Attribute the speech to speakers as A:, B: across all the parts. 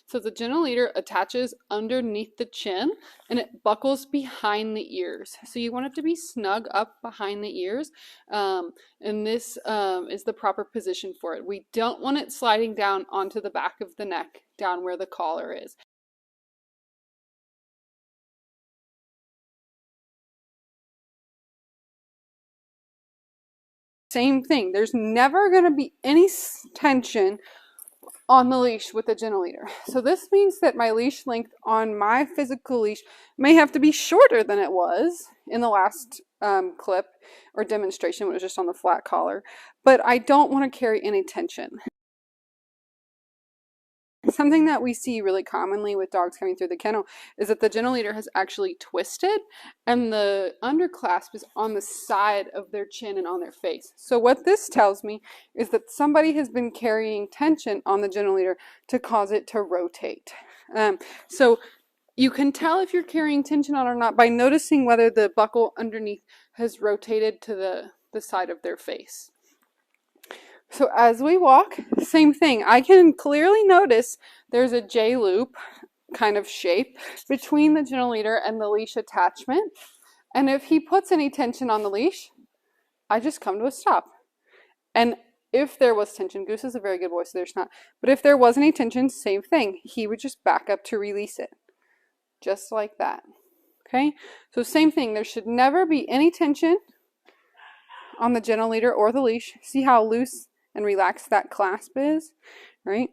A: So the gentle leader attaches underneath the chin and it buckles behind the ears. So you want it to be snug up behind the ears. And this is the proper position for it. We don't want it sliding down onto the back of the neck, down where the collar is. Same thing. There's never going to be any tension on the leash with the gentle leader. So this means that my leash length on my physical leash may have to be shorter than it was in the last clip or demonstration when it was just on the flat collar, but I don't want to carry any tension. Something that we see really commonly with dogs coming through the kennel is that the gentle leader has actually twisted and the underclasp is on the side of their chin and on their face. So what this tells me is that somebody has been carrying tension on the gentle leader to cause it to rotate. So you can tell if you're carrying tension on or not by noticing whether the buckle underneath has rotated to the side of their face. So as we walk, same thing. I can clearly notice there's a J-loop kind of shape between the gentle leader and the leash attachment. And if he puts any tension on the leash, I just come to a stop. And if there was tension, Goose is a very good boy, so there's not. But if there was any tension, same thing. He would just back up to release it. Just like that. Okay? So same thing. There should never be any tension on the gentle leader or the leash. See how loose and relaxed that clasp is, right?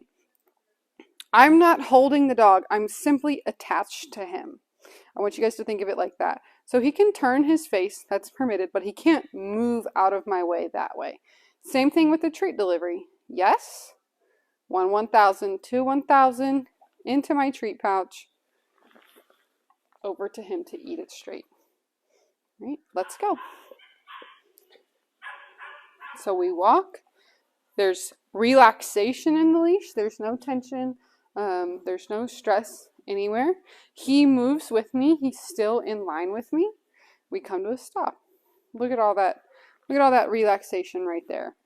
A: I'm not holding the dog. I'm simply attached to him. I want you guys to think of it like that. So he can turn his face, that's permitted, but he can't move out of my way that way. Same thing with the treat delivery. Yes, 1,000, 1,000, into my treat pouch, over to him to eat it straight. Right, let's go. So we walk. There's relaxation in the leash. There's no tension. There's no stress anywhere. He moves with me. He's still in line with me. We come to a stop. Look at all that. Look at all that relaxation right there.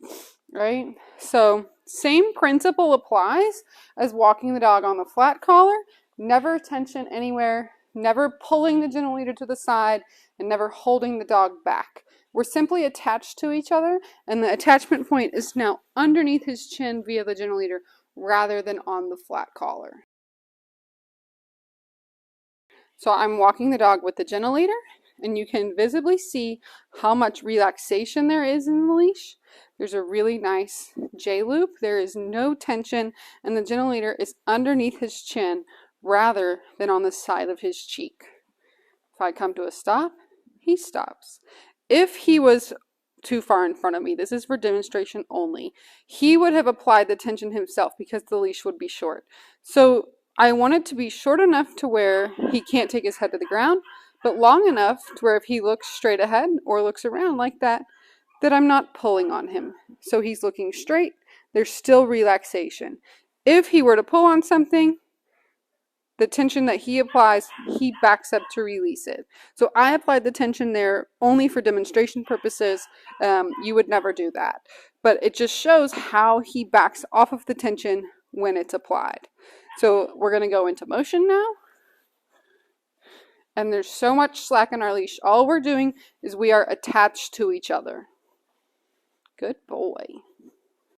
A: Right? So same principle applies as walking the dog on the flat collar. Never tension anywhere. Never pulling the gentle leader to the side, and never holding the dog back. We're simply attached to each other, and the attachment point is now underneath his chin via the gentle leader rather than on the flat collar. So I'm walking the dog with the gentle leader, and you can visibly see how much relaxation there is in the leash. There's a really nice J-loop. There is no tension, and the gentle leader is underneath his chin rather than on the side of his cheek. If I come to a stop, he stops. If he was too far in front of me, this is for demonstration only, he would have applied the tension himself because the leash would be short. So I want it to be short enough to where he can't take his head to the ground, but long enough to where if he looks straight ahead or looks around like that, that I'm not pulling on him. So he's looking straight, there's still relaxation. If he were to pull on something, the tension that he applies, he backs up to release it. So I applied the tension there only for demonstration purposes. You would never do that. But it just shows how he backs off of the tension when it's applied. So we're going to go into motion now. And there's so much slack in our leash. All we're doing is we are attached to each other. Good boy.